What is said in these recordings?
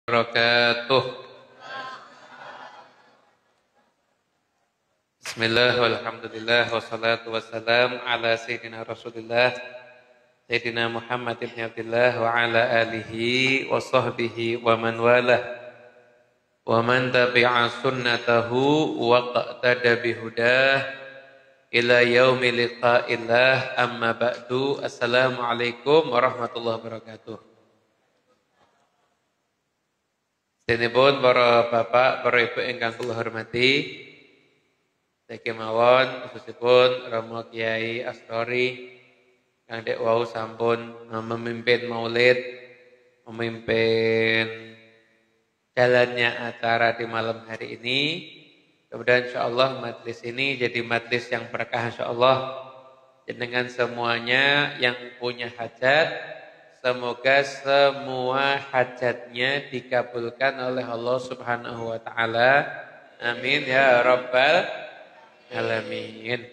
Wabarakatuh. Bismillah walhamdulillah wassalatu wassalam ala sayyidina Rasulillah Sayyidina Muhammad ibn Abdullah wa ala alihi wa sahbihi wa man walah wa man tabi'a sunnatahu wa qa'tada bihudah ila yaumi liqa'illah amma ba'du. Assalamualaikum warahmatullahi wabarakatuh. Sedherek para bapak, para ibu ingkang kula hormati, saiki mawon khususipun Romo Kiai Astori kang dek wau sampun memimpin maulid, memimpin jalannya acara di malam hari ini. Kemudian insyaallah majelis ini jadi majelis yang berkah insyaallah. Dengan semuanya yang punya hajat, semoga semua hajatnya dikabulkan oleh Allah Subhanahu wa taala. Amin ya rabbal alamin.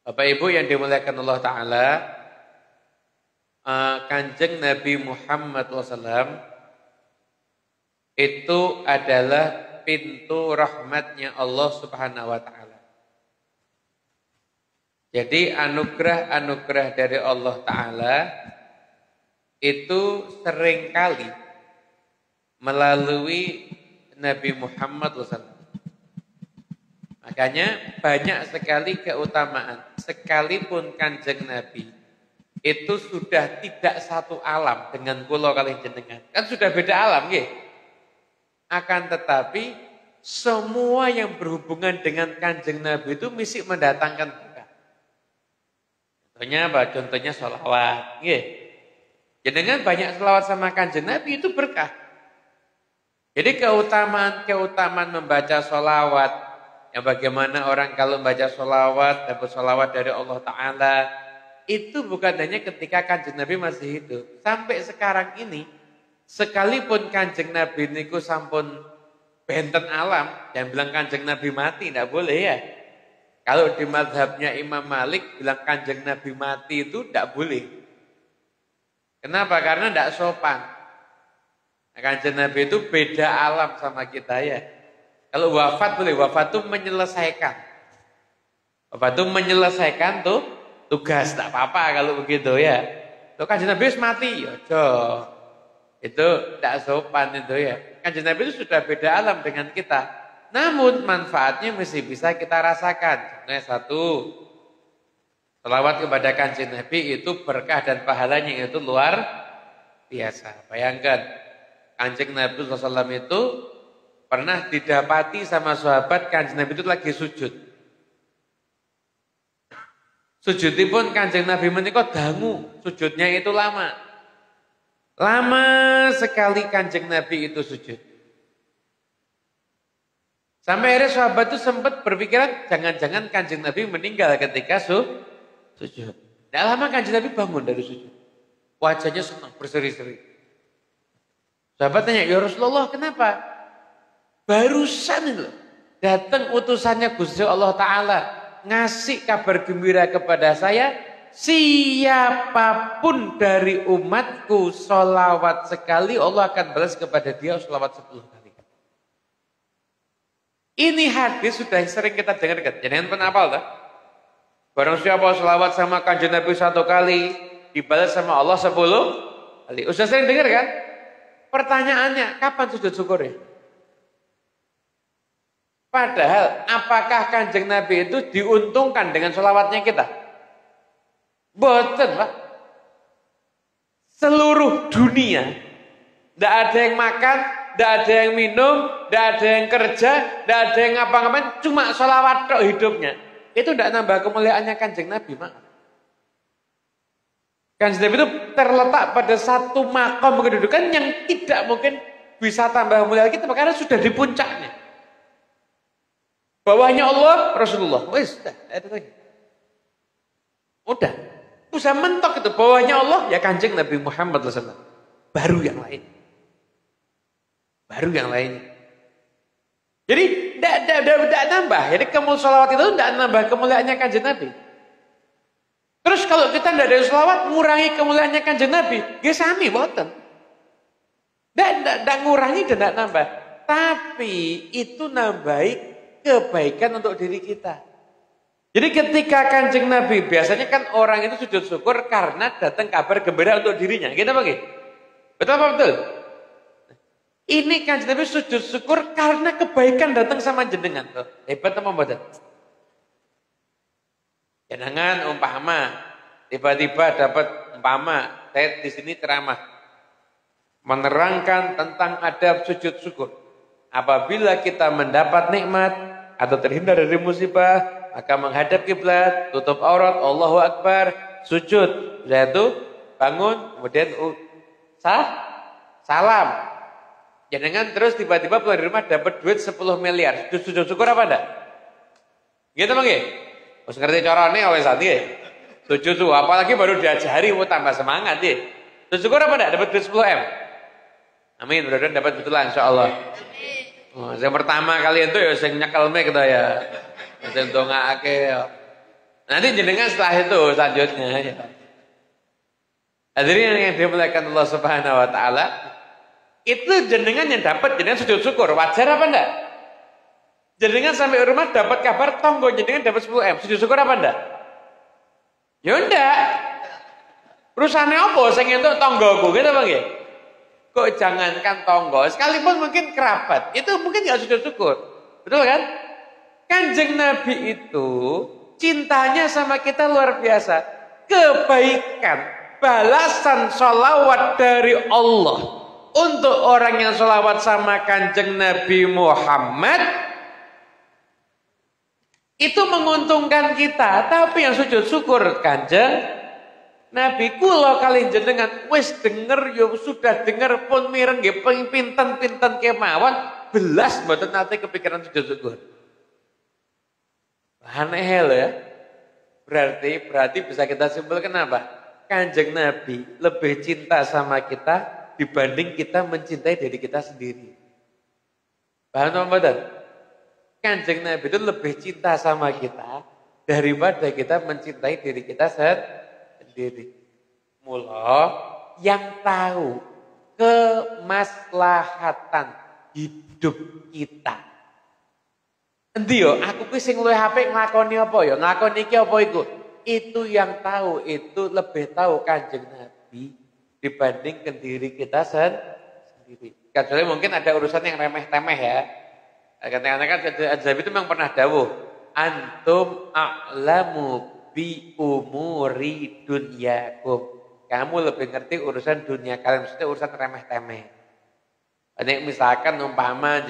Bapak Ibu yang dimuliakan Allah taala, Kanjeng Nabi Muhammad SAW itu adalah pintu rahmatnya Allah Subhanahu wa taala. Jadi anugerah-anugerah dari Allah taala itu seringkali melalui Nabi Muhammad SAW. Makanya banyak sekali keutamaan. Sekalipun Kanjeng Nabi itu sudah tidak satu alam dengan kula kalih jenengan. Kan sudah beda alam nggih. Akan tetapi semua yang berhubungan dengan Kanjeng Nabi itu mesti mendatangkan berkah. Contohnya apa? Contohnya sholawat nggih. Jenengan banyak selawat sama Kanjeng Nabi itu berkah. Jadi keutamaan membaca sholawat, yang bagaimana orang kalau membaca sholawat dapat sholawat dari Allah Ta'ala, itu bukan hanya ketika Kanjeng Nabi masih hidup. Sampai sekarang ini, sekalipun Kanjeng Nabi niku sampun benten alam, yang bilang Kanjeng Nabi mati, tidak boleh ya. Kalau di mazhabnya Imam Malik bilang Kanjeng Nabi mati itu tidak boleh. Kenapa? Karena tidak sopan. Kanjeng Nabi itu beda alam sama kita ya. Kalau wafat boleh, wafat itu menyelesaikan. Wafat itu menyelesaikan tuh tugas, tak apa-apa kalau begitu ya. Tuh Kanjeng Nabi mati, ya itu tidak sopan itu ya. Kanjeng Nabi itu sudah beda alam dengan kita. Namun manfaatnya mesti bisa kita rasakan. Contohnya satu, selawat kepada Kanjeng Nabi itu berkah dan pahalanya itu luar biasa. Bayangkan, Kanjeng Nabi SAW itu pernah didapati sama sahabat Kanjeng Nabi itu lagi sujud. Sujudipun Kanjeng Nabi menika dangu, sujudnya itu lama. Lama sekali Kanjeng Nabi itu sujud. Sampai akhirnya sahabat itu sempat berpikiran jangan-jangan Kanjeng Nabi meninggal ketika sujud. Tidak lama Kanjeng Nabi bangun dari sujud. Wajahnya senang, berseri-seri. Sahabat tanya, ya Rasulullah kenapa? Barusan itu datang utusannya Gusti Allah Ta'ala. Ngasih kabar gembira kepada saya. Siapapun dari umatku sholawat sekali, Allah akan balas kepada dia sholawat 10 kali. Ini hadis sudah sering kita dengar. Jangan pernah hafal tak? Barang siapa selawat sama Kanjeng Nabi 1 kali, dibalas sama Allah 10 kali. Sudah sering dengar kan? Pertanyaannya, kapan sujud syukurnya? Padahal, apakah Kanjeng Nabi itu diuntungkan dengan selawatnya kita? Boten, Pak. Seluruh dunia, tidak ada yang makan, tidak ada yang minum, tidak ada yang kerja, tidak ada yang ngapa-ngapain, cuma selawat tok hidupnya. Itu tidak nambah kemuliaannya Kanjeng Nabi, maaf. Kanjeng Nabi itu terletak pada satu makom kedudukan yang tidak mungkin bisa tambah mulia kita karena sudah di puncaknya. Bawahnya Allah, Rasulullah. Wis, ada lagi. Udah. Bisa mentok itu. Bawahnya Allah, ya Kanjeng Nabi Muhammad SAW. Baru yang lain. Baru yang lainnya. Jadi tidak nambah. Jadi sholawat itu tidak nambah kemuliaannya Kanjeng Nabi. Terus kalau kita tidak ada sholawat, ngurangi kemuliaannya Kanjeng Nabi, ya sami boten. Tidak Tidak ngurangi dan tidak nambah. Tapi itu nambahi kebaikan untuk diri kita. Jadi ketika Kanjeng Nabi, biasanya kan orang itu sujud syukur karena datang kabar gembira untuk dirinya. Gitu apa? Betul apa betul? Ini Kanjeng Nabi sujud syukur karena kebaikan datang sama jenengan. Tuh. Hebat apa betul? Jenengan umpama tiba-tiba dapat umpama saya di sini ceramah menerangkan tentang adab sujud syukur. Apabila kita mendapat nikmat atau terhindar dari musibah, maka menghadap kiblat, tutup aurat, Allahu Akbar, sujud. Setelah itu bangun, kemudian salam. Jangan terus tiba-tiba pulang dari rumah dapat duit 10 miliar. Sujud syukur apa enggak? Gitu Bang nggih? Wis ngerti carane wis ati. Sujud syukur apalagi baru diajari mau tambah semangat ya. Sujud syukur apa enggak? Dapat duit 10 M. Amin, mudah-mudahan dapat betulan insyaallah. Oh, yang pertama kali itu ya sing nyekel mic gitu ya. Sing ndongaake. Nanti jenengan setelah itu selanjutnya ya. Hadirin yang dimuliakan Allah Subhanahu wa taala, itu jenengan yang dapat jenengan sujud syukur. Wajar apa enggak? Jenengan sampai rumah dapat kabar tonggo jenengan dapat 10 M. Sujud syukur apa enggak? Ya enggak. Urusane apa sing entuk tonggoku gitu Bang nggih? Kok jangankan tonggo, sekalipun mungkin kerabat, itu mungkin enggak sujud syukur. Betul kan? Kanjeng Nabi itu cintanya sama kita luar biasa. Kebaikan, balasan sholawat dari Allah untuk orang yang sholawat sama Kanjeng Nabi Muhammad itu menguntungkan kita. Tapi yang sujud syukur Kanjeng Nabi kula kali jenengan wis denger ya sudah denger pun mireng nggih pinten-pinten kemawon belas mboten nate kepikiran sujud syukur. Aneh lho ya. Berarti bisa kita simpulkan apa? Kanjeng Nabi lebih cinta sama kita dibanding kita mencintai diri kita sendiri. Paham apa mboten? Kanjeng Nabi itu lebih cinta sama kita daripada kita mencintai diri kita sendiri. Mula yang tahu kemaslahatan hidup kita. Endi yo aku kuwi sing luwih apik nglakoni apa ya? Nglakoni iki apa iku? Itu yang tahu, itu lebih tahu Kanjeng Nabi dibandingkan diri kita sendiri. Kecuali mungkin ada urusan yang remeh-temeh ya. Kadang-kadang kan Azhab itu memang pernah dawuh, antum a'lamu bi umuri dunyakum. Kamu lebih ngerti urusan dunia kalian, maksudnya urusan remeh-temeh. Ada misalkan umpama,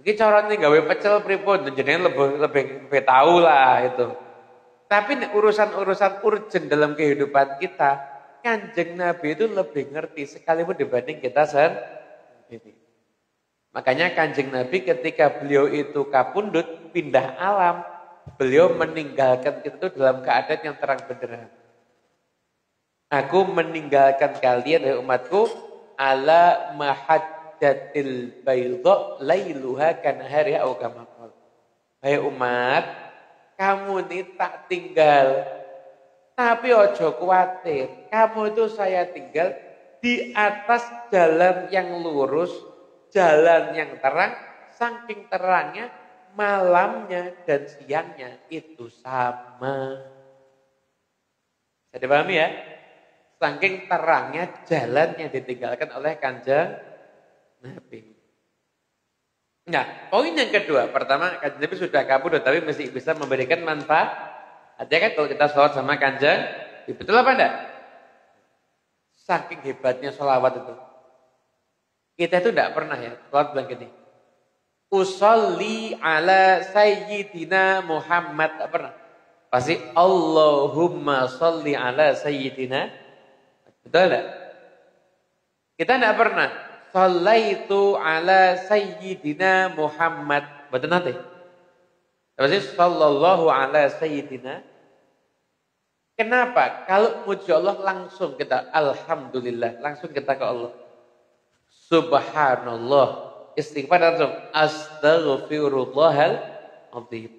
iki carane gawe pecel pripun, jenengan lebih tahu lah itu. Tapi urusan-urusan urgent dalam kehidupan kita, Kanjeng Nabi itu lebih ngerti sekalipun dibanding kita sendiri. Makanya Kanjeng Nabi ketika beliau itu kapundhut pindah alam, beliau meninggalkan kita itu dalam keadaan yang terang benderang. Aku meninggalkan kalian dari umatku ala mahajjatil baydha lailuha kanahariha au kama qala. Hai umat, kamu ini tak tinggal. Tapi ojo khawatir, kamu itu saya tinggal di atas jalan yang lurus, jalan yang terang, saking terangnya malamnya dan siangnya itu sama. Bisa dipahami ya? Saking terangnya jalan yang ditinggalkan oleh Kanjeng Nabi. Nah, poin yang kedua, pertama Kanjeng Nabi sudah kabur tapi masih bisa memberikan manfaat. Ada kan kalau kita sholat sama Kanjeng, betul apa enggak? Saking hebatnya sholawat itu. Kita itu enggak pernah ya, sholat bilang gini. Usolli ala sayyidina Muhammad, enggak pernah. Pasti Allahumma sholli ala sayyidina. Betul enggak? Kita enggak pernah. Shallaitu ala sayyidina Muhammad. Betul nanti? Pasti sallallahu ala sayyidina. Kenapa? Kalau muji Allah langsung kita alhamdulillah, langsung kita ke Allah. Subhanallah. Istighfar langsung astaghfirullahal azim.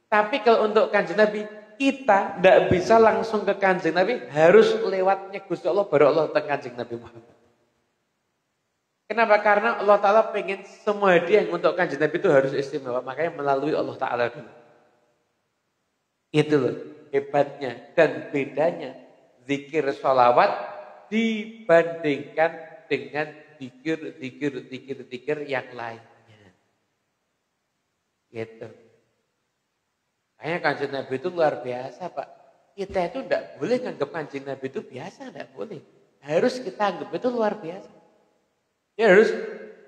Tapi kalau untuk Kanjeng Nabi, kita tidak bisa langsung ke Kanjeng Nabi, harus lewatnya Gusti Allah baru Allah ke Kanjeng Nabi Muhammad. Kenapa? Karena Allah Ta'ala pengen semua hadiah untuk kanjeng Nabi itu harus istimewa. Makanya melalui Allah Ta'ala dulu. Itu loh hebatnya dan bedanya zikir sholawat dibandingkan dengan zikir yang lainnya. Gitu. Makanya kanjeng Nabi itu luar biasa Pak. Kita itu tidak boleh nganggap kanjeng Nabi itu biasa, tidak boleh. Harus kita anggap itu luar biasa. Ya harus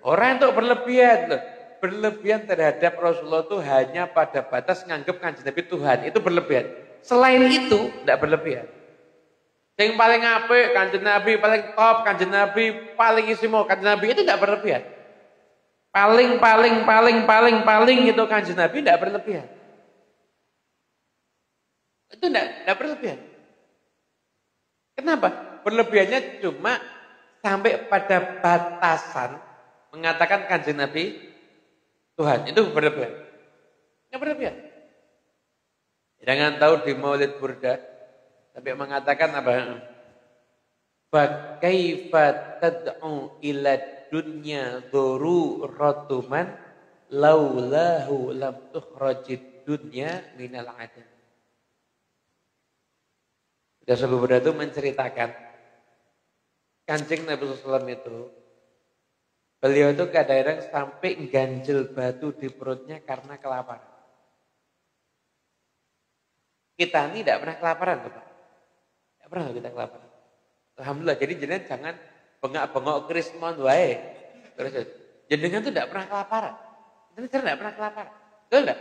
orang itu berlebihan loh. Berlebihan terhadap Rasulullah itu hanya pada batas nganggap kanjeng Nabi Tuhan. Itu berlebihan. Selain itu tidak berlebihan. Yang paling apik kanjeng Nabi, paling top kanjeng Nabi, paling istimewa kanjeng Nabi itu tidak berlebihan. Paling itu kanjeng Nabi tidak berlebihan. Itu tidak berlebihan. Kenapa? Berlebihannya cuma sampai pada batasan mengatakan kanjeng Nabi Tuhan. Itu berlebihan. Tidak berlebihan. Jangan tahu di Maulid Burda sampai mengatakan apa? Fa kaifa tad'u ila dunya daruratuman laulahu lam tukhrajid dunya minal adam. Dasar Burda itu menceritakan Kanjeng Nabi SAW itu, beliau itu kadang-kadang sampai ganjel batu di perutnya karena kelaparan. Kita ini tidak pernah kelaparan, Bapak. Tidak pernah kita kelaparan. Alhamdulillah, jadi jenengan jangan bengak-bengok krismon wae. Terus jenengan itu tidak pernah kelaparan. Jenengan tidak pernah kelaparan. Betul enggak?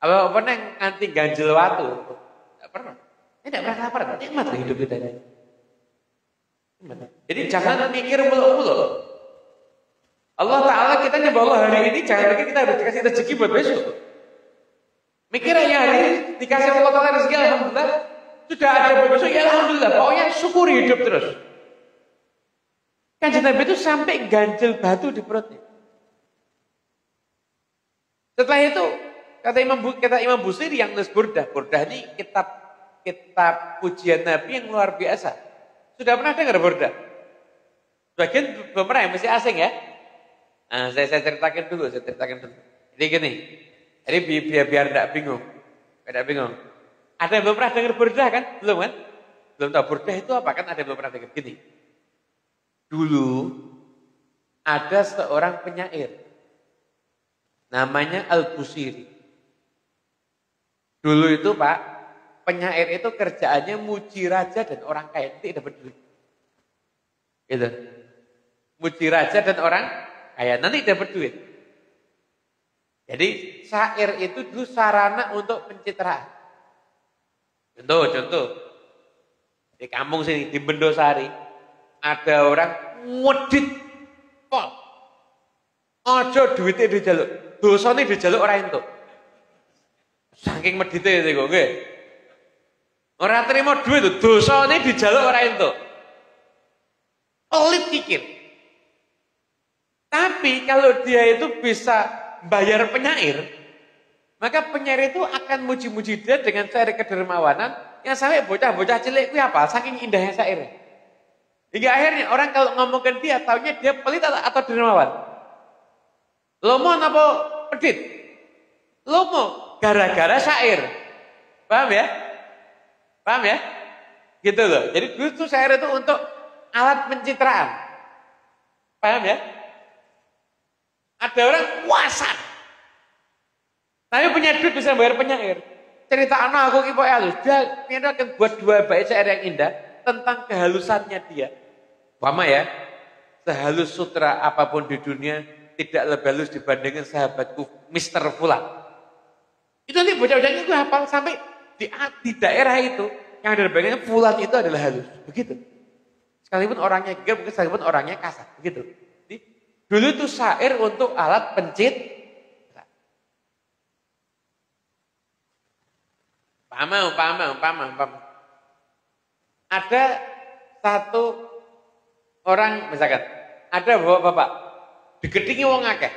Apa pernah nganti ganjel batu? Tidak pernah. Ini tidak pernah kelaparan. Nikmat hidup kita ini. Jadi jangan mikir muluk-muluk. Allah Ta'ala kita nyembah Allah hari ini, jangan pikir kita harus dikasih rezeki buat besok. Mikir aja hari ini dikasih Allah Ta'ala rezeki, alhamdulillah. Sudah ada buat besok, ya alhamdulillah. Pokoknya syukuri hidup terus. Kanjeng Nabi itu sampai ganjel batu di perutnya. Setelah itu kata Imam Busiri yang nulis Burdah. Burdah ini kitab pujian Nabi yang luar biasa. Sudah pernah dengar Burdah? Bagian belum pernah, masih asing ya. Nah, saya ceritakan dulu. Jadi gini, jadi biar tidak bingung. Ada yang belum pernah dengar Burdah kan? Belum kan? Belum tahu Burdah itu apa kan? Ada yang belum pernah dengar. Gini, dulu ada seorang penyair, namanya Al-Busiri. Dulu itu Pak, penyair itu kerjaannya muji raja dan orang kaya, nanti dapat duit. Gitu. Muji raja dan orang kaya, nanti dapat duit. Jadi syair itu dulu sarana untuk pencitraan. Contoh. Di kampung sini, di Bendosari, ada orang ngedit pol. Ojo duitnya dijaluk, dosanya dijaluk orang itu. Saking medite itu kok, orang terima duit itu, dosanya dijaluk orang itu. Pelit kikir. Tapi kalau dia itu bisa bayar penyair, maka penyair itu akan muji-muji dia dengan syair kedermawanan yang sampai bocah-bocah cilik itu apa? Saking indahnya syairnya. Hingga akhirnya orang kalau ngomongin dia, taunya dia pelit atau dermawan. Lomo apa pedit? Lomo, gara-gara syair. Paham ya? Gitu loh. Jadi dulu tuh syair itu untuk alat pencitraan. Paham ya? Ada orang wasan. Tapi punya duit bisa bayar penyair. Cerita anak aku kipo halus. Dia akan buat 2 bait syair yang indah tentang kehalusannya dia. Paham ya? Sehalus sutra apapun di dunia tidak lebih halus dibandingkan sahabatku Mr. Fulan. Itu nanti bocah-bocahnya itu hafal sampai di daerah itu yang ada bagiannya Fulan itu adalah halus. Begitu. Sekalipun orangnya gigil, sekalipun orangnya kasar. Begitu. Jadi, dulu itu syair untuk alat pencit. Paham. Ada satu orang, misalkan, ada bapak-bapak, digedingi wong akeh.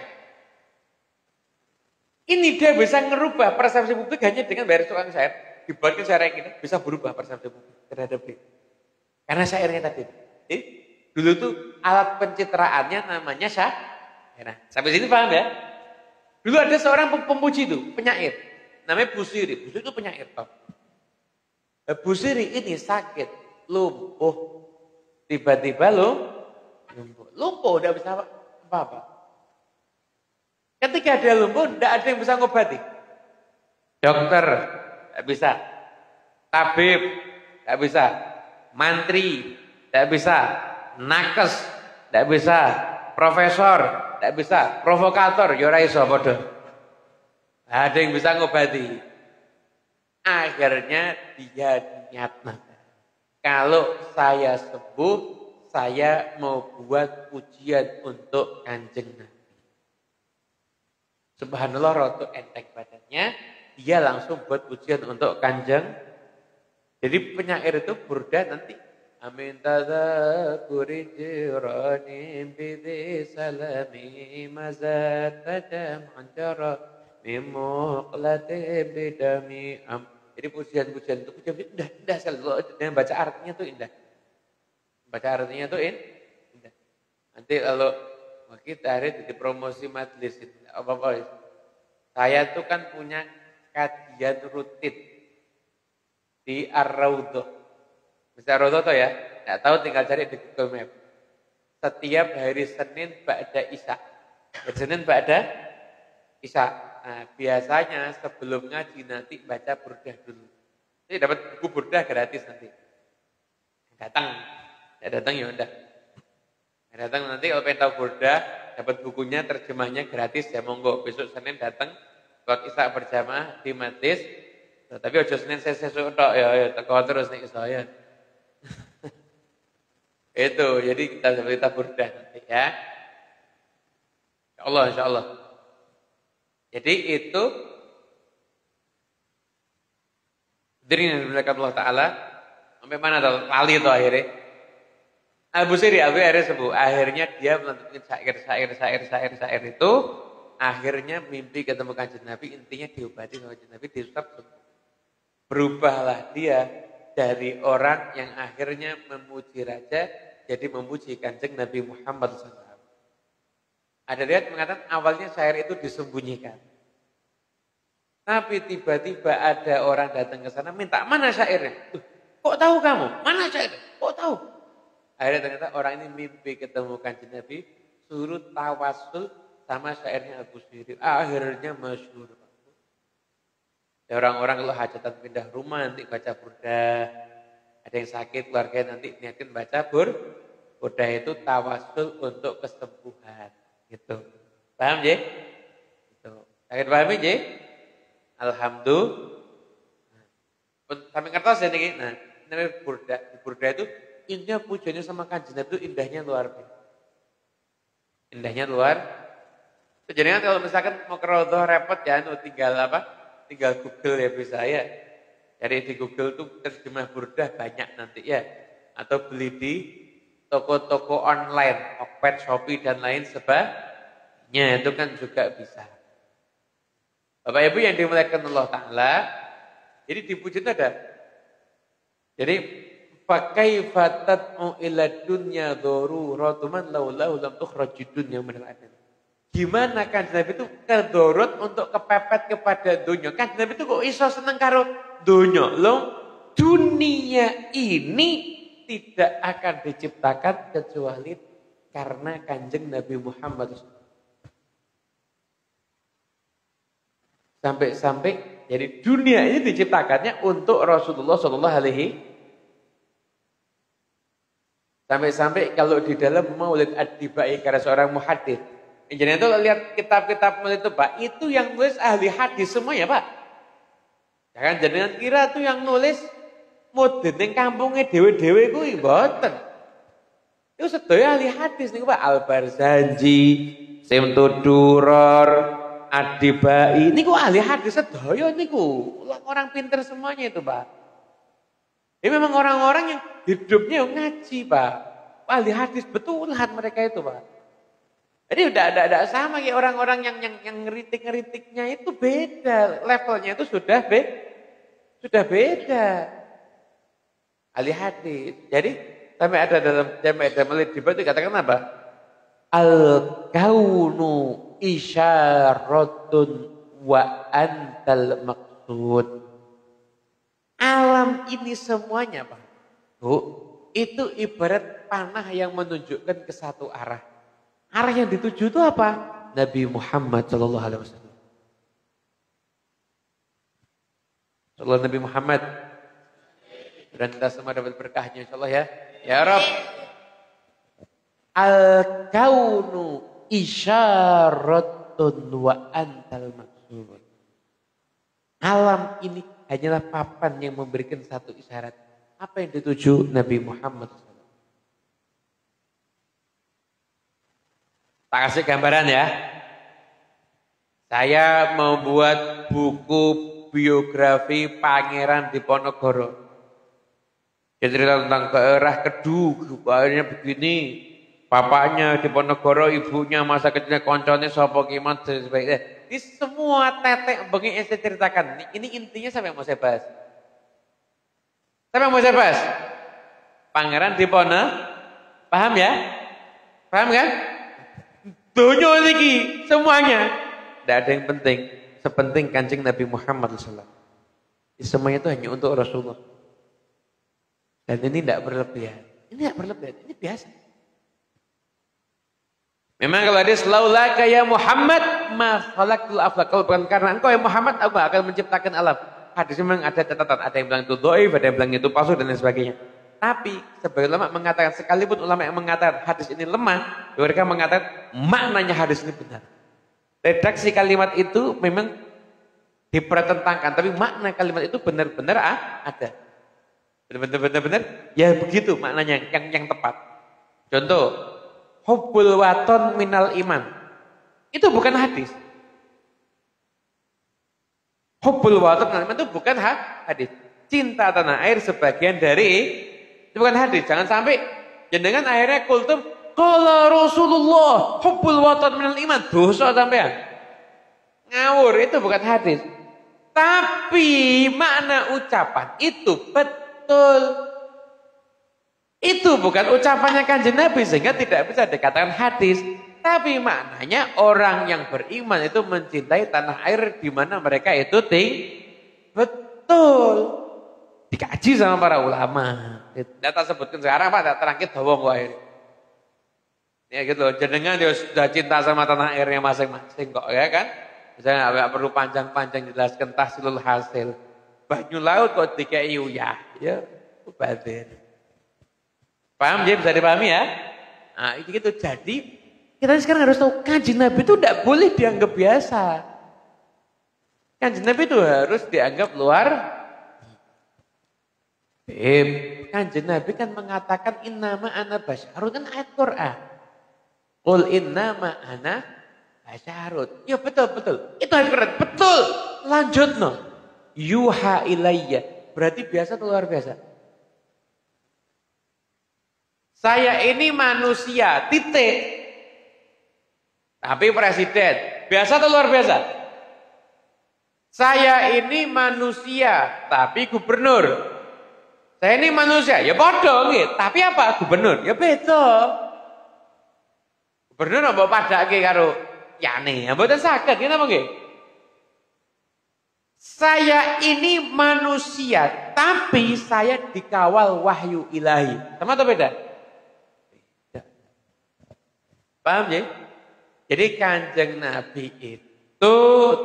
Ini dia bisa ngerubah persepsi publik hanya dengan bayar tukang syair. Dibuatkan syair yang ini, bisa berubah persepsi publik terhadap dia. Karena syairnya tadi. Dulu tuh alat pencitraannya namanya syairah. Sampai sini paham ya? Dulu ada seorang pemuji itu, penyair. Namanya Busiri. Busiri itu penyair top. Busiri ini sakit, lumpuh. Tiba-tiba lumpuh. Lumpuh, udah bisa apa-apa. Ketika dia lumpuh, tidak ada yang bisa ngobati. Dokter, tidak bisa. Tabib, tidak bisa. Mantri, tidak bisa. Nakes, tidak bisa. Profesor, tidak bisa. Provokator, yora iso bodoh. Ada yang bisa ngobati. Akhirnya dia nyatakan, kalau saya sembuh, saya mau buat pujian untuk Kanjeng Nabi. Subhanallah, rotu enteng badannya, dia langsung buat pujian untuk Kanjeng. Jadi penyair itu burda nanti amin tadzakuri jiranim bidhi salami mazat tajam anjara mimuqlati bidami am. Jadi pujian-pujian itu indah selalu dengan baca artinya tuh indah. Baca artinya tuh indah. Nanti kalau kita hari di promosi majelis itu apa-apa. Saya tuh kan punya kajian rutin di Ar-Raudhah. Bisa Ar-Raudhah tuh ya? Nggak tahu tinggal cari di Google Map. Setiap hari Senin ba'da Isya. Hari Senin ba'da Isya. Nah, biasanya sebelum ngaji nanti baca burdah dulu. Jadi dapat buku burdah gratis nanti. Datang ya udah. Datang nanti kalau pengen tahu burdah, dapat bukunya, terjemahnya gratis ya monggo. Besok Senin datang, sholat Isya berjamaah di majlis. Tapi ojo Senin sesuk tok ya teko terus nek saya. Itu, jadi kita burdah nanti ya. Insyaallah. Jadi itu diri yang dimuliakan Allah Ta'ala. Sampai mana tuh? Lali itu akhirnya. Busiri akhirnya sembuh. Akhirnya dia melanjutkan syair itu. Akhirnya mimpi ketemu Kanjeng Nabi. Intinya diobati sama Kanjeng Nabi. Disusap sembuh. Berubahlah dia dari orang yang akhirnya memuji raja. Jadi memuji Kanjeng Nabi Muhammad SAW. Ada riwayat mengatakan awalnya syair itu disembunyikan. Tapi tiba-tiba ada orang datang ke sana minta, mana syairnya? Kok tahu kamu? Mana syairnya? Kok tahu? Akhirnya ternyata orang ini mimpi ketemu Kanjeng Nabi, suruh tawasul sama syairnya Abu Syirik. Akhirnya masyhur. Ya, orang-orang kalau hajatan pindah rumah nanti baca burdah. Ada yang sakit keluarga nanti niatin baca burdah itu tawasul untuk kesembuhan. Gitu. Paham je? Gitu. Sakit paham je? Alhamdulillah. Sampai kertas ya nih. Nah, namanya burda. Di burda itu intinya pujiannya sama Kanjeng Nabi itu indahnya luar biasa. Indahnya luar. Jadi kan kalau misalkan mau ke Raudhah repot ya, tinggal apa? Tinggal Google ya bisa ya. Cari di Google tuh terjemah burda banyak nanti ya. Atau beli di toko-toko online, Tokped, Shopee dan lain sebagainya itu kan juga bisa. Bapak Ibu yang dimuliakan Allah Ta'ala, jadi dipuji itu ada. Jadi fakaifa tad'u ila dunya daruratuman laulahu lam tukhrajid dunya minal adam. Gimana kan Nabi itu kedorot untuk kepepet kepada dunia. Kan Nabi itu kok iso seneng karo dunia. Loh, dunia ini tidak akan diciptakan kecuali karena Kanjeng Nabi Muhammad. Sampai-sampai jadi dunia ini diciptakannya untuk Rasulullah Shallallahu Alaihi. Sampai-sampai kalau di dalam Maulid Ad-Dibai karena seorang muhadits, jadi itu lihat kitab-kitab Maulid itu Pak, itu yang nulis ahli hadis semua ya Pak. Jangan jangan kira tuh yang nulis mudin ning kampunge dhewe-dhewe kuwi mboten. Iku sedaya ahli hadis niku Pak, Al-Barzanji, Simtuduror, Ad-Dibai niku ahli hadis sedaya niku. Orang pinter semuanya itu Pak. Ini memang orang-orang yang hidupnya ngaji Pak. Ahli hadis betulan mereka itu Pak. Jadi udah ada sama kayak orang-orang yang ngeritik-ngeritiknya itu beda. Levelnya itu sudah beda. Ahli hadis. Jadi Sampai ada dalam Jami' Damalil Diba itu katakan apa? Al-kaunu isyaratun wa antal maksud. Alam ini semuanya Pak, Bu, itu ibarat panah yang menunjukkan ke satu arah. Arah yang dituju itu apa? Nabi Muhammad sallallahu alaihi wasallam. Sallallahu Nabi Muhammad. Dan kita semua dapat berkahnya insyaallah ya. Ya Rabb. Al-kaunu isyaratun wa antal maksud. Alam ini hanyalah papan yang memberikan satu isyarat. Apa yang dituju Nabi Muhammad SAW. Tak kasih gambaran ya. Saya membuat buku biografi Pangeran Diponegoro. Dia cerita tentang daerah Kedug, akhirnya begini. Bapaknya Diponegoro, ibunya masa kecilnya koncone sapa kiman dan sebagainya. Ini semua tetek bengi saya ceritakan. Ini intinya sampai mau saya bahas. Sampai mau saya bahas. Pangeran Diponegoro, paham ya? Paham kan? Dunia ini semuanya. Tidak ada yang penting. Sepenting Kanjeng Nabi Muhammad SAW. Semuanya itu hanya untuk Rasulullah. Dan ini tidak berlebihan. Ini tidak berlebihan. Ini biasa. Memang kalau hadis laulaka ya Muhammad ma khalaqtul aflaq. Kalau bukan karena engkau ya Muhammad, aku akan menciptakan alam. Hadis memang ada catatan. Ada yang bilang itu dhaif, ada yang bilang itu palsu dan lain sebagainya. Tapi sebagian ulama mengatakan, sekalipun ulama yang mengatakan hadis ini lemah, mereka mengatakan maknanya hadis ini benar. Redaksi kalimat itu memang dipertentangkan, tapi makna kalimat itu benar-benar ada. Benar-benar ya begitu maknanya yang tepat. Contoh, hubbul waton minal iman. Itu bukan hadis. Hubbul waton minal iman itu bukan hadis. Cinta tanah air sebagian dari itu bukan hadis. Jangan sampai jenengan akhirnya kultum qala Rasulullah hubbul waton minal iman. Dosa sampean. Ngawur, itu bukan hadis. Tapi makna ucapan itu betul. Itu bukan ucapannya Kanjeng Nabi sehingga tidak bisa dikatakan hadis. Tapi maknanya orang yang beriman itu mencintai tanah air di mana mereka itu betul. Dikaji sama para ulama. Data sebutkan sekarang Pak, tak terangkit dawong air. Ya gitu, jenengan dia sudah cinta sama tanah airnya masing-masing kok ya kan. Saya nggak perlu panjang-panjang jelaskan tahsilul hasil. Banyu laut kok dikai uyah, ya batin. Paham ya, bisa dipahami ya? Nah itu gitu, jadi kita sekarang harus tahu Kanjeng Nabi itu tidak boleh dianggap biasa. Kanjeng Nabi itu harus dianggap luar. Kanjeng Nabi kan mengatakan innama ana basyarun, kan ayat Quran. Qul innama ana basyarun. Ya betul. Itu ayat Quran, betul. Lanjut no. Yuha ilayya. Berarti biasa atau luar biasa? Saya ini manusia, titik. Tapi presiden, biasa atau luar biasa? Saya ini manusia, tapi gubernur. Saya ini manusia, ya bodoh gitu. Tapi apa? Gubernur, ya beda. Gubernur mbok padake karo yane, mboten saged ngene apa nggih? Saya ini manusia, tapi saya dikawal wahyu ilahi. Sama atau beda? Beda. Paham ya? Jadi Kanjeng Nabi itu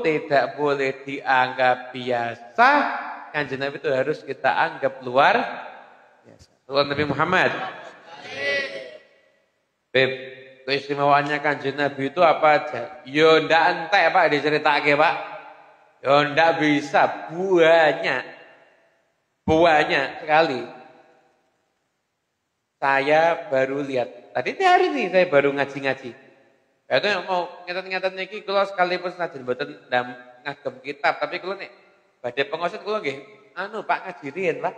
tidak boleh dianggap biasa. Kanjeng Nabi itu harus kita anggap luar biasa. Tuhan Nabi Muhammad. Keistimewaannya Kanjeng Nabi itu apa aja? Yo ndak entek Pak diceritake Pak. Yo ndak bisa, banyak sekali. Saya baru lihat, tadi hari ini saya baru ngaji-ngaji. Itu mau ngetet-ngetet niki kula sekalipun senajan mboten ngagem kitab, tapi kula nek badhe pengoset kula nggih, Pak ngaji riyen, Pak.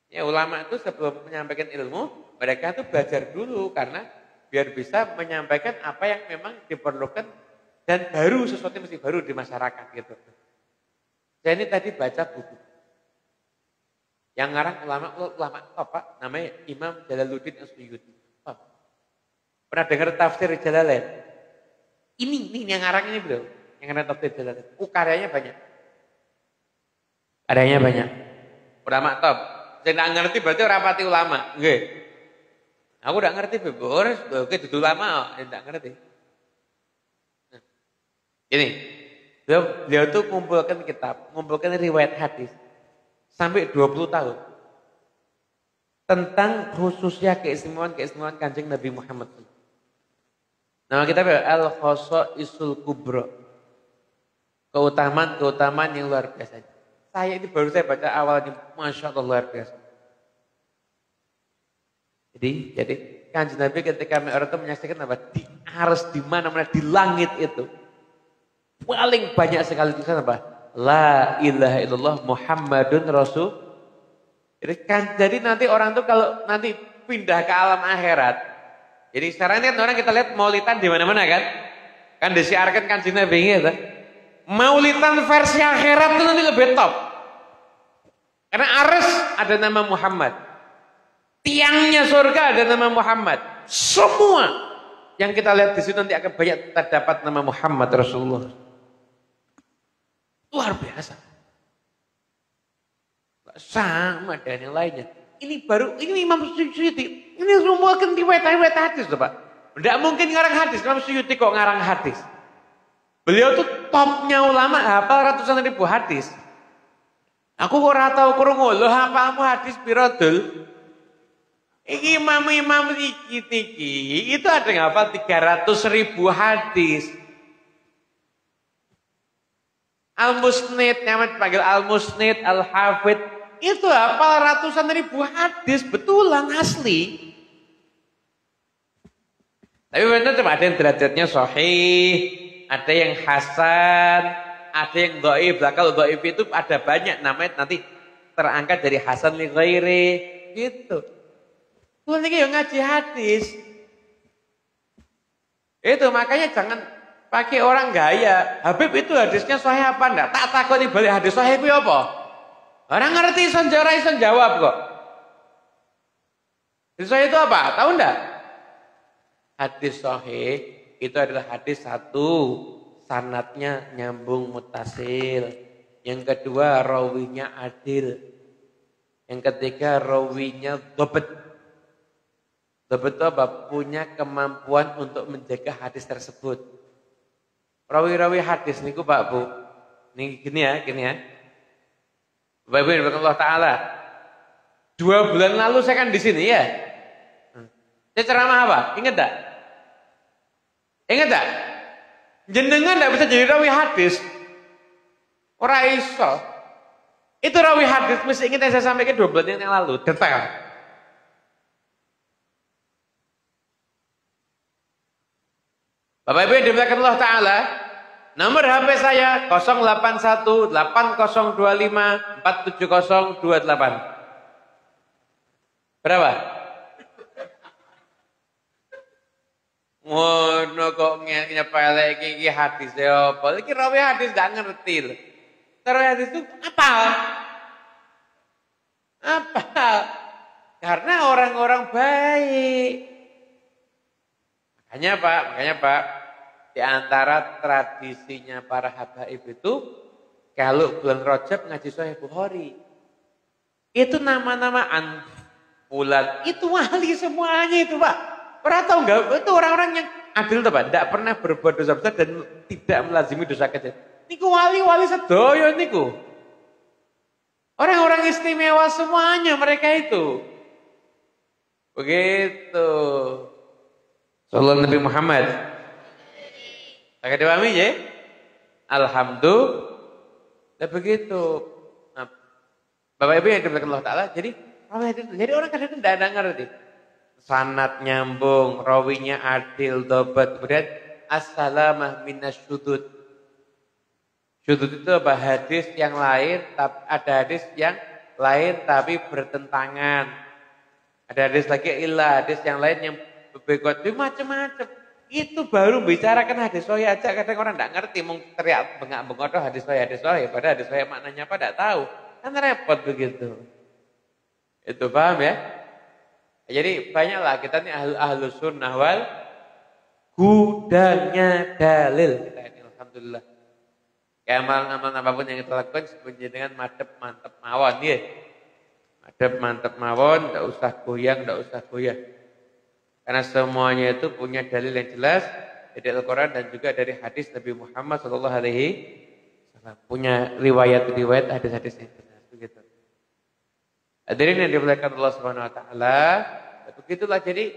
Ya ulama itu sebelum menyampaikan ilmu, mereka itu belajar dulu karena biar bisa menyampaikan apa yang memang diperlukan dan baru, sesuatu yang mesti baru di masyarakat gitu. Saya ini tadi baca buku. Yang ngarang ulama top Pak, namanya Imam Jalaluddin As-Suyuti. Pernah dengar tafsir Jalalain? Ini yang ngarang ini beliau, yang ngarang tafsir Jalalain. Karyanya banyak. Karyanya banyak. Ulama top. Saya nggak ngerti berarti orang pati ulama, nggih. Aku nggak ngerti bebores, oke dudu ulama, nggak ngerti. Nah, ini, beliau tuh mengumpulkan kitab, mengumpulkan riwayat hadis sampai 20 tahun tentang khususnya keistimewaan Kanjeng Nabi Muhammad. Nama kitabnya Al-Khosaisul Kubra. Keutamaan yang luar biasa. Saya ini baru saya baca awalnya, Masya Allah luar biasa. Jadi Kanjeng Nabi ketika Mi'raj itu menyaksikan apa? Di aras, di mana-mana, di langit itu. Paling banyak sekali tulisan apa? La ilaha illallah Muhammadun Rasul. Jadi nanti orang tuh kalau nanti pindah ke alam akhirat. Jadi sekarang ini orang kita lihat maulidan di mana-mana kan? Kan disiarkan Kanjeng Nabi gitu. Maulidan versi akhirat itu nanti lebih top. Karena aras ada nama Muhammad. Tiangnya surga ada nama Muhammad. Semua yang kita lihat di situ nanti akan banyak terdapat nama Muhammad Rasulullah. Luar biasa. Sama dengan yang lainnya. Ini Imam Suyuti. Ini rumuskan riwayat hadis loh Pak. Tidak mungkin ngarang hadis. Imam Suyuti kok ngarang hadis. Beliau tuh topnya ulama, hafal ratusan ribu hadis. Aku kok ora tau krungu lho hafalmu hadis piro dul? Iki imam iki itu ada yang hafal 300.000 hadis. Al-Musnid, yang dipanggil Al-Musnid, Al-Hafid, itu hafal ratusan ribu hadis, betulan asli. Tapi benar ada yang derajatnya sahih, ada yang hasan, ada yang dhaif. Kalau dhaif itu ada banyak namanya nanti terangkat dari hasan li ghairi gitu. Tuh ini yang ngaji hadis. Itu makanya jangan pakai orang gaya. Habib itu hadisnya sahih apa enggak? Tak takoni balik hadis sahih itu apa? Orang ngerti ison jawab kok. Hadis sahih itu apa? Tahu enggak? Hadis sahih itu adalah hadis satu, sanadnya nyambung mutasil. Yang kedua rawinya adil. Yang ketiga rawinya dhabt. Dhabt itu apa? Punya kemampuan untuk menjaga hadis tersebut. Rawi-rawi hadis niku Pak Bu. Nih gini ya. Bapak Ibu Allah Ta'ala. 2 bulan lalu saya kan di sini ya. Saya ceramah apa? Ingat tak? Jenengan tidak bisa jadi rawi hadis. Ora iso. Itu rawi hadis mesti ingat yang saya sampaikan 2 bulan yang lalu. Detail. Bapak Ibu yang dimuliakan Allah Ta'ala, nomor HP saya 081 8025 47028. Berapa? Ngono kok nyepelek iki hadis ya apa? Iki rawi hadis gak ngerti lho. Rawi hadis itu apa? Karena orang-orang baik. Makanya Pak, di antara tradisinya para habaib itu, kalau bulan Rajab ngaji Sahih Bukhari, itu nama-nama bulan, itu wali semuanya itu Pak. Pernah tahu enggak? Itu orang-orang yang adil tuh Pak, tidak pernah berbuat dosa besar dan tidak melazimi dosa kecil. Niku wali-wali sedoyo niku. Orang-orang istimewa semuanya mereka itu. Begitu. Sallallahu Nabi Muhammad. Agak dipahami ya? Alhamdulillah begitu. Nah, Bapak Ibu yang dimuliakan Allah Ta'ala, jadi orang kadang tidak ada ngerti. Sanad nyambung, rawinya adil, dhabt, kemudian as-salamah minasyudud. Syudud itu apa? Hadis yang lain, ada hadis yang lain tapi bertentangan. Ada hadis lagi hadis yang lain yang berbeda, macam-macam. Itu baru bicarakan hadis sahih aja, kadang orang tidak ngerti, mau teriak bengak-bengok hadis sahih, padahal hadis sahih maknanya apa tidak tahu. Kan repot begitu. Itu paham ya? Jadi banyaklah kita ini ahlu sunnah wal gudangnya dalil kita ini alhamdulillah. Kayak amalan apapun yang kita lakukan sebenarnya dengan madep mantep mawon ya. Madep mantep mawon, tidak usah goyang, tidak usah goyah. Karena semuanya itu punya dalil yang jelas dari Al-Quran dan juga dari hadis Nabi Muhammad SAW. Punya riwayat-riwayat hadis-hadis yang benar begitu. Hadirin yang dimuliakan Allah Subhanahu Wa Taala, begitulah jadi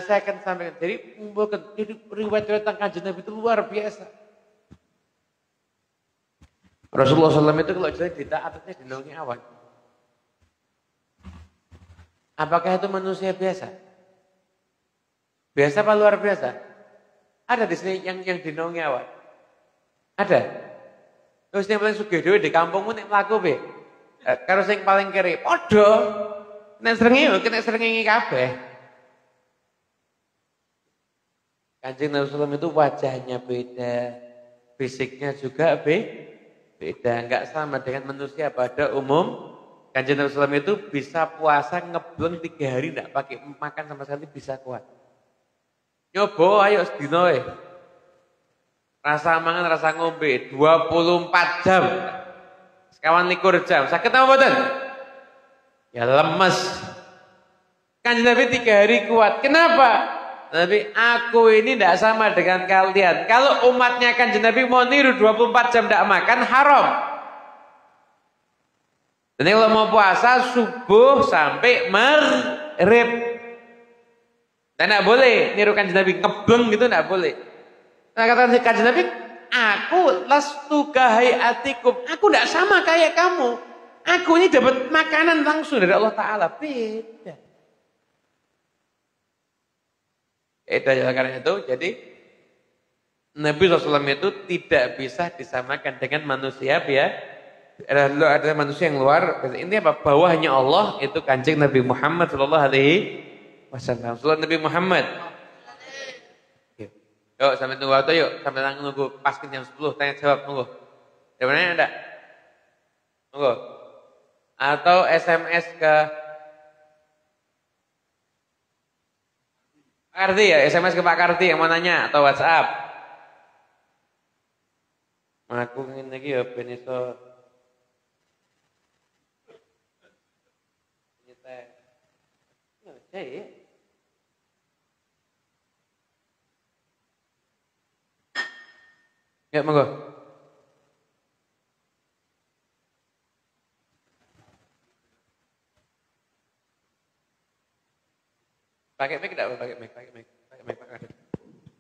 saya akan sampaikan. Jadi mengumpulkan riwayat-riwayat tentang kanjeng Nabi itu luar biasa. Rasulullah SAW itu kalau jalan di atasnya dinaungi awan. Apakah itu manusia biasa? Biasa apa luar biasa? Ada di sini yang dinaungi awan. Ada. Terus yang paling sugih dhewe di kampungmu nek mlaku be. Karo sing paling kiri, padha. Nek srengenge kabeh. Kanjeng Nabi SAW itu wajahnya beda, fisiknya juga beda, enggak sama dengan manusia pada umum. Kanjeng Nabi SAW itu bisa puasa ngebleng 3 hari enggak pakai makan sama sekali bisa kuat. Nyoba ayo sedina wae. Rasa mangan, rasa ngombe 24 jam. Sekawan 21 jam. Sakit apa mboten? Ya lemes. Kanjeng Nabi 3 hari kuat. Kenapa? Nabi, aku ini tidak sama dengan kalian. Kalau umatnya Kanjeng Nabi mau niru 24 jam tidak makan, haram. Dan kalau mau puasa subuh sampai maghrib. Dan tidak boleh niru Kanjeng Nabi ngebleng gitu, tidak boleh. Nah kata Kanjeng Nabi, aku lastu kahayatikum. Aku tidak sama kayak kamu. Aku ini dapat makanan langsung dari Allah Ta'ala. Beda. Karena itu, jadi Nabi SAW itu tidak bisa disamakan dengan manusia ya. Ada manusia yang luar. Ini apa? Bawahnya Allah itu Kanjeng Nabi Muhammad SAW. Salat Nabi Muhammad. Yuk sampai tunggu waktu yuk. Sampai nunggu pas jam 10. Tanya jawab tunggu. Jawabannya ada? Tunggu. Atau SMS ke Pak Karti ya, SMS ke Pak Karti yang mau nanya atau WhatsApp. Aku ingin lagi ya ben iso nyetek. Ya. Ya monggo. Pakai mic enggak? Pakai mic. Pak Kardi.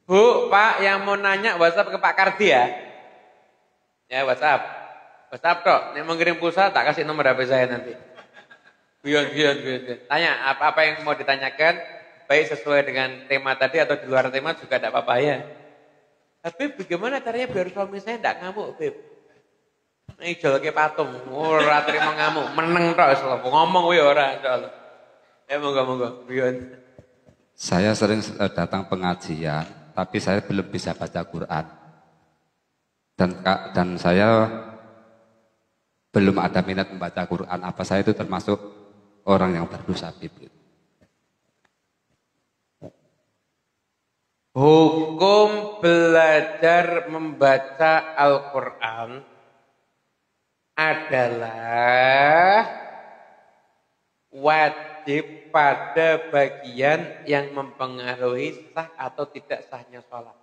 Bu, Pak yang mau nanya WhatsApp ke Pak Kardi ya. Ya WhatsApp. WhatsApp kok. Nek mau ngirim pulsa tak kasih nomor HP saya nanti. Bion. Tanya apa yang mau ditanyakan, baik sesuai dengan tema tadi atau di luar tema juga tidak apa-apa ya. Tapi bagaimana caranya biar suami saya tidak ngamuk, Beb? Ijol ke patung, ora terima ngamuk, meneng tok wis ngomong kuwi ora insyaallah. Ya monggo, Bion. Saya sering datang pengajian, tapi saya belum bisa baca Quran. Dan saya belum ada minat membaca Quran. Apa saya itu termasuk orang yang berdosa, Bib? Hukum belajar membaca Al-Quran adalah wajib pada bagian yang mempengaruhi sah atau tidak sahnya sholat.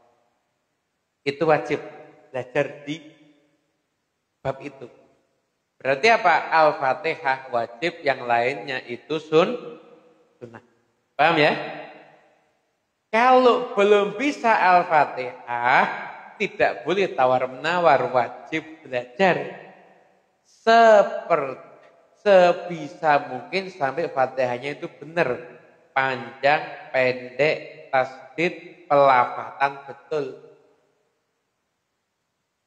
Itu wajib belajar di bab itu. Berarti apa? Al-Fatihah wajib, yang lainnya itu sunnah. Paham ya? Kalau belum bisa Al-Fatihah, tidak boleh tawar-menawar, wajib belajar. Sebisa mungkin sampai Fatihahnya itu benar. Panjang, pendek, tasdid, pelafatan betul.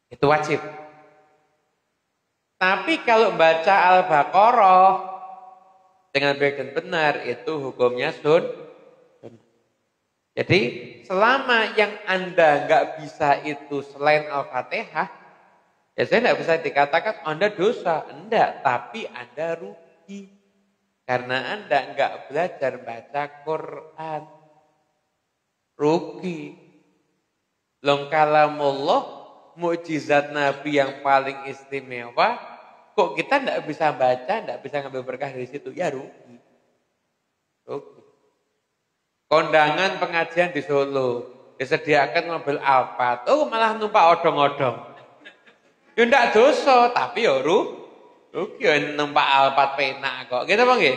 Itu wajib. Tapi kalau baca Al-Baqarah dengan baik dan benar, itu hukumnya sunnah. Jadi selama yang Anda nggak bisa itu selain Al-Fatihah, ya saya nggak bisa dikatakan Anda dosa. Enggak, tapi Anda rugi. Karena Anda enggak belajar baca Quran. Rugi. Long kalamullah, mukjizat Nabi yang paling istimewa, kok kita enggak bisa baca, enggak bisa ngambil berkah dari situ? Ya rugi. Rugi. Kondangan pengajian di Solo, disediakan mobil Alphard, malah numpak odong-odong. Ya ndak dosa, tapi ya rugi ya numpak Alphard penak kok. Gitu Bang nggih?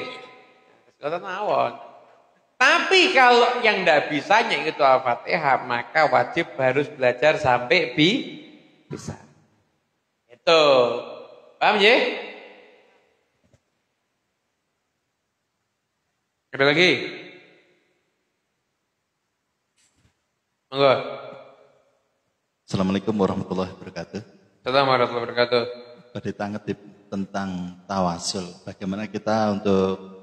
Kata mawon. Tapi kalau yang ndak bisanya itu Al-Fatihah, maka wajib harus belajar sampai bisa. Itu. Paham ya? Ada lagi? Monggo. Assalamualaikum warahmatullahi wabarakatuh. Assalamualaikum warahmatullahi wabarakatuh. Pada tangkep tentang tawasul, bagaimana kita untuk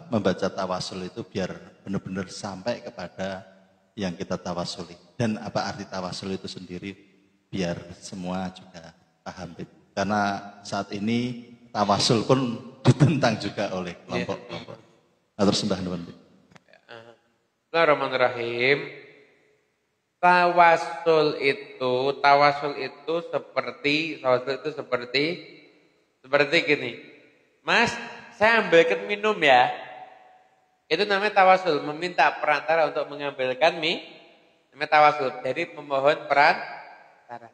membaca tawasul itu biar benar-benar sampai kepada yang kita tawasuli, dan apa arti tawasul itu sendiri biar semua juga paham. Karena saat ini tawasul pun ditentang juga oleh kelompok-kelompok. Terus sembah nuwun. Bismillahirrahmanirrahim. Tawasul itu seperti gini. Mas, saya ambilkan minum ya. Itu namanya tawasul, meminta perantara untuk mengambilkan namanya tawasul. Jadi memohon perantara.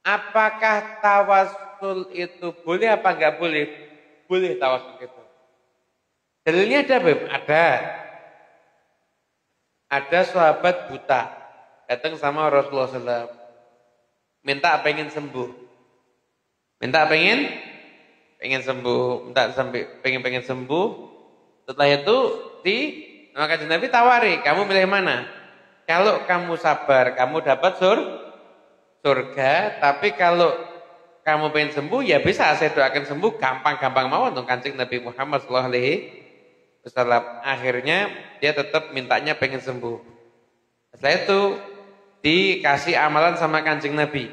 Apakah tawasul itu boleh apa enggak boleh? Boleh tawasul itu. Dalilnya ada, Beb? Ada sahabat buta datang sama Rasulullah SAW, minta pengen sembuh, pengen sembuh. Setelah itu maka Nabi tawari, kamu milih mana? Kalau kamu sabar, kamu dapat surga. Tapi kalau kamu pengen sembuh, ya bisa saya doakan sembuh, gampang-gampang mau untuk Kanjeng Nabi Muhammad SAW. Akhirnya dia tetap mintanya pengen sembuh. Setelah itu dikasih amalan sama Kanjeng Nabi.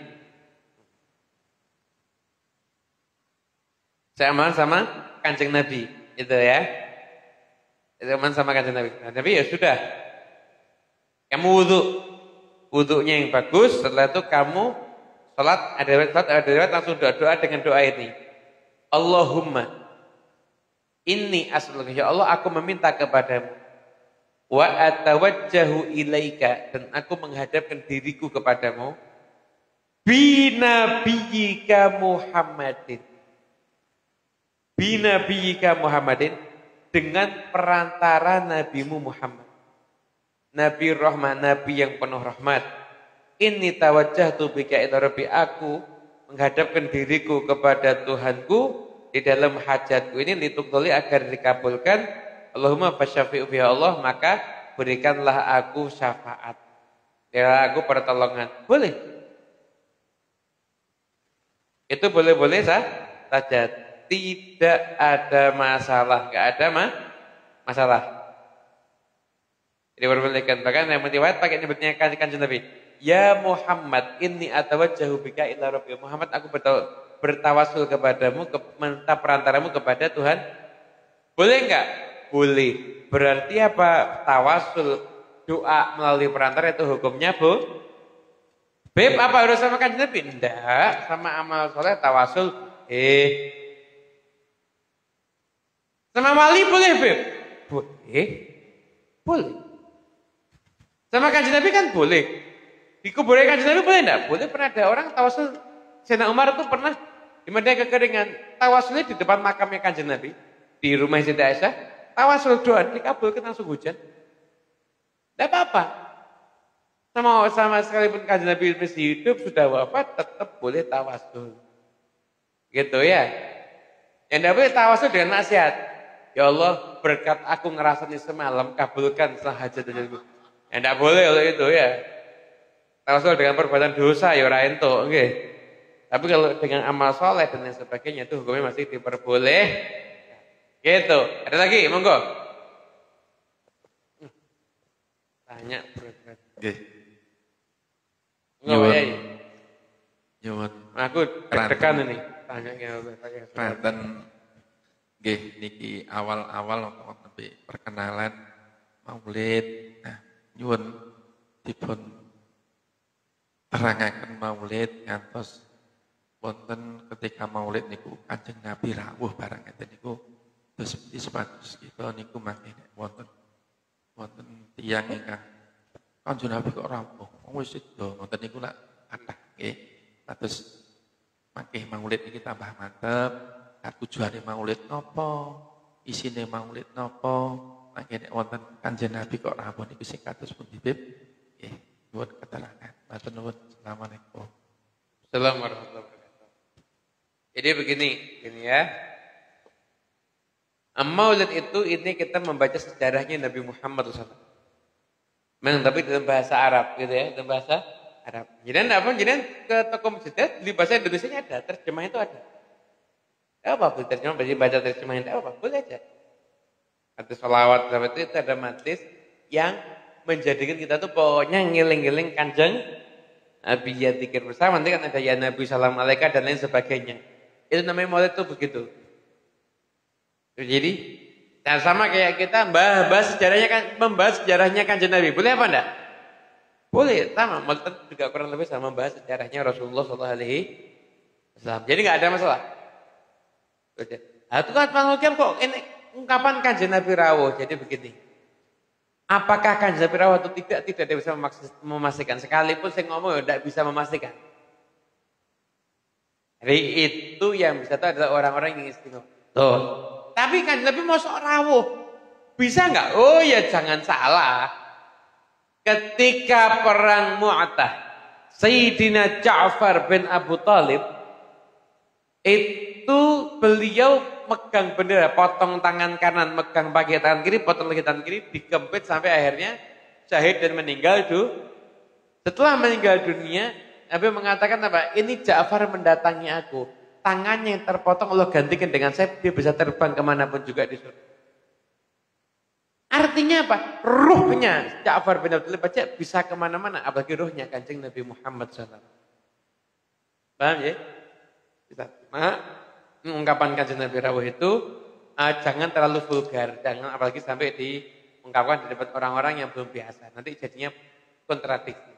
Saya amalan sama Kanjeng Nabi, itu ya. Itu amalan sama Kanjeng Nabi. Nah, Nabi ya sudah. Kamu wudunya yang bagus. Setelah itu kamu sholat, ada langsung doa dengan doa ini. Allahumma inni as'aluka, ya Allah, aku meminta kepadamu, wa atawajjahu ilaika, dan aku menghadapkan diriku kepadamu, binabiyyika Muhammadin, dengan perantara nabimu Muhammad, Nabi rahmat, Nabi yang penuh rahmat. Inni tawajjahtu bika ila rabbi, aku menghadapkan diriku kepada Tuhanku di dalam hajatku ini, litughdoli, agar dikabulkan. Allahumma fasyafi'u ya Allah, maka berikanlah aku syafaat, berikanlah aku pertolongan. Boleh. Itu boleh-boleh saja. Tidak ada masalah, enggak ada masalah. Jadi diperbolehkan. Bahkan yang meriwayat pakai nyebutnya Kanjeng Nabi, ya Muhammad, inni atawajjahu bika ila rabbi. Muhammad, aku bertawasul kepadamu, minta perantaramu kepada Tuhan. Boleh enggak? Boleh. Berarti apa? Tawasul, doa melalui perantara itu hukumnya Beb, apa harus sama Kanjeng Nabi? Enggak, sama amal soleh tawasul. Sama wali boleh, Beb? Boleh. Sama Kanjeng Nabi kan boleh. Di kuburan Kanjeng Nabi boleh enggak? Boleh. Pernah ada orang tawasul. Sayyidina Umar itu pernah di Madinah kekeringan, tawasulnya di depan makamnya Kanjeng Nabi, di rumah Siti Aisyah, tawasul doa dikabulkan langsung hujan. Tidak apa-apa. Sama sekalipun Kanjeng Nabi masih hidup, sudah wafat, tetap boleh tawasul. Gitu ya. Yang tidak boleh tawasul dengan nasihat. Ya Allah, berkat aku ngerasain semalam, kabulkan hajat-hajatku. Yang tidak boleh kalau itu ya. Tawasul dengan perbuatan dosa ya ora entuk, nggih. Tapi kalau dengan amal soleh dan lain sebagainya itu hukumnya masih diperboleh. Gitu. Ada lagi? Monggo. Tanya berat-berat. Nggih. Enggak ya. Nyuwun. Aku deg-degan ini. Tanya Ranten Nggih, niki awal-awal wonten perkenalan Maulid. Nah, nyuwun dipun terangaken Maulid ngantos wonten ketika Maulid niku Kanjeng Nabi rawuh barang ngeten niku terus sepatus kita niku mangke wonten tiyang ingkang Kanjeng Nabi kok rawuh wis sedo wonten niku lak kathah nggih. Terus mangke Maulid iki tambah mantep. Tujuane Maulid napa? Isine Maulid napa? Mangke nek wonten Kanjeng Nabi kok rawuh niku sing kados pundi Bib? Nggih, nuwun keterangan. Matur nuwun. Assalamualaikum. Assalamualaikum warahmatullahi wabarakatuh. Jadi begini ya. Maulid itu ini kita membaca sejarahnya Nabi Muhammad SAW. Memang tapi dalam bahasa Arab gitu ya, dalam bahasa Arab. Jadi apa? Jadi ke toko masjid di bahasa Indonesia ada, terjemah itu ada. Apa boleh terjemah? Baca terjemah itu apa? Boleh aja. Ada sholawat itu ada matis yang menjadikan kita tuh pokoknya ngiling-ngiling Kanjeng Nabi, ya zikir bersama. Nanti kan ada ya Nabi salam alaika dan lain sebagainya. Itu namanya maulid itu begitu. Jadi sama kayak kita membahas sejarahnya Kanjeng Nabi. Boleh apa enggak? Boleh. Sama. Maulid juga kurang lebih sama membahas sejarahnya Rasulullah SAW. Jadi nggak ada masalah. Nah, itu kan kok ini ungkapan Kanjeng Nabi rawuh. Jadi begini. Apakah Kanjeng Nabi rawuh atau tidak? Tidak ada bisa memastikan. Sekalipun saya ngomong tidak bisa memastikan. Jadi itu yang bisa tahu adalah orang-orang yang istimewa. Tuh. Tapi Kanjeng Nabi mau sok rawuh. Bisa enggak? Oh ya jangan salah. Ketika perang Mu'tah, Sayyidina Ja'far bin Abu Thalib itu beliau megang bendera, potong tangan kanan, megang pakai tangan kiri, potong lagi tangan kiri, dikempit sampai akhirnya syahid dan meninggal Setelah meninggal dunia, Nabi mengatakan apa? Ini Ja'far mendatangi aku. Tangannya yang terpotong Allah gantikan dengan sayap, dia bisa terbang kemanapun juga di surga. Artinya apa? Ruhnya Ja'far bin Abi Thalib bisa kemana-mana, apalagi ruhnya Kanjeng Nabi Muhammad SAW. Paham ya? Nah, ungkapan Kanjeng Nabi rawuh itu jangan terlalu vulgar, jangan apalagi sampai diungkapkan di depan orang-orang yang belum biasa. Nanti jadinya kontradiksi.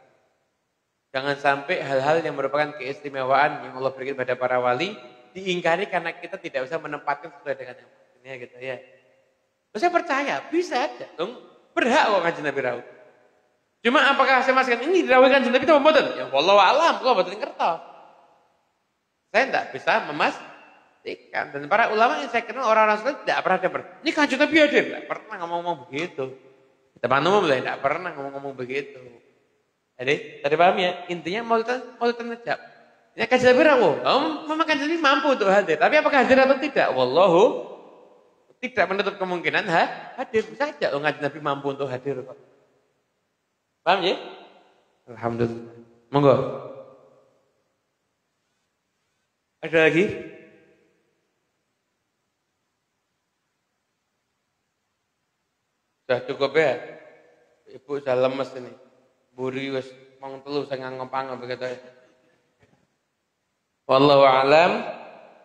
Jangan sampai hal-hal yang merupakan keistimewaan yang Allah berikan pada para wali diingkari karena kita tidak bisa menempatkan sesuai dengan yang ini gitu ya. Saya percaya bisa aja dong, berhak kok Kanjeng Nabi rawuh. Cuma apakah saya masukkan ini dirawuh Kanjeng Nabi itu mboten? Ya wallahu alam, kula mboten ngertos. Saya tidak bisa memastikan. Dan para ulama yang saya kenal orang-orang sekali tidak pernah ada ini Kanjeng Nabi hadir, tidak pernah ngomong-ngomong begitu. Teman umum lah tidak pernah ngomong-ngomong begitu. Jadi tadi paham ya, intinya mau tenajab. Ini Kanjeng Nabi rawuh. Memang Kanjeng Nabi mampu untuk hadir, tapi apakah hadir atau tidak? Wallahu tidak menutup kemungkinan hadir. Bisa aja Kanjeng Nabi mampu untuk hadir kok. Paham ya? Alhamdulillah. Monggo. Ada lagi? Sudah cukup ya? Ibu sudah lemes ini. Buri wis mong telu saya ngangop-angop begitu ya. Wallahu a'lam.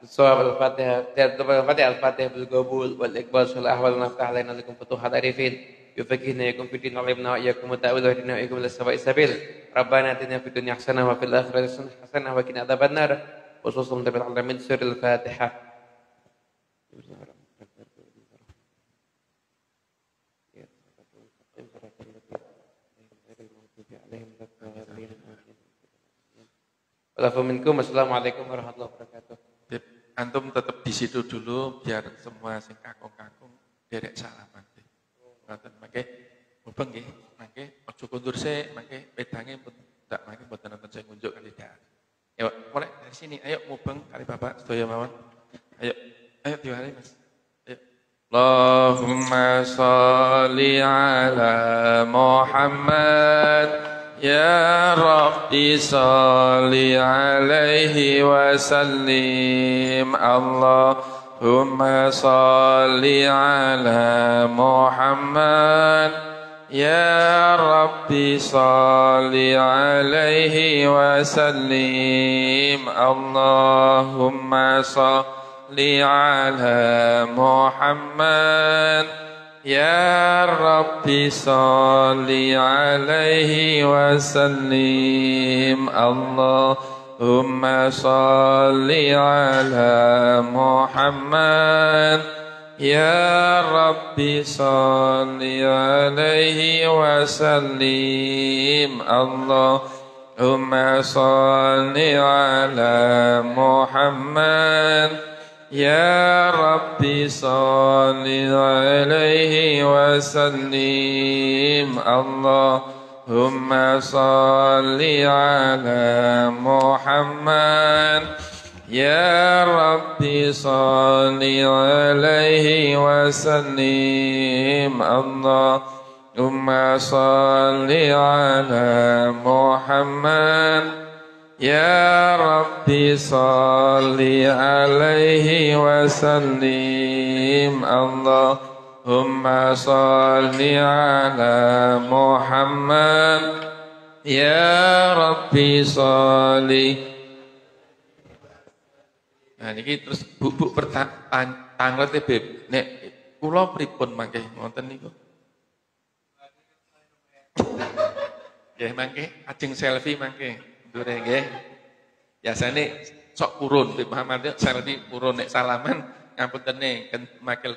Bishawab al-Fatihah. Al-Fatihah bil qabul wal iqbal sul ahwal naftah alaina lakum futuhat arifin. Yufaqihna yakum fi din alimna wa iyyakum ta'awil wa dinna wa iyyakum lis-sawa'i sabil. Rabbana atina fid dunya hasanah wa fil akhirati hasanah wa qina adzabannar. Wassallallahu rabbil alamin. Surah Al-Fatihah. Assalamualaikum warahmatullahi wabarakatuh. Antum tetap di situ dulu biar semua sing kakung-kakung derek salaman. Ngoten mangke mubeng nggih, mangke aja kundur sik, mangke pedange ndak mangke mboten nonton sing ngunjuk kali dak. Ayo mulai dari sini, ayo mubeng kali Bapak sedaya mawon. Ayo diwali Mas. Ayo. Allahumma sholli ala Muhammad. Ya Rabbi salli alaihi wa sallim. Allahumma salli ala Muhammad. Ya Rabbi salli alaihi wa sallim. Allahumma salli ala Muhammad ya Rabbi salli alaihi wasallim Allahumma salli ala Muhammad ya Rabbi salli alaihi wasallim Allahumma salli ala Muhammad ya Rabbi salli alaihi wasallim Allahumma salli ala Muhammad ya Rabbi salli alaihi wasallim Allahumma salli ala Muhammad ya Rabbi salli alaihi wasallim Allahumma salli ala Muhammad ya Rabbi salli. Nah niki terus bu tanglet Beb. Nek kula pripun mangke ngoten niku. Nggih mangke ajeng selfie mangke. Ndure nggih. Biasane sok purun Beb Muhammad selfie purun nek salaman ngapunten ken makel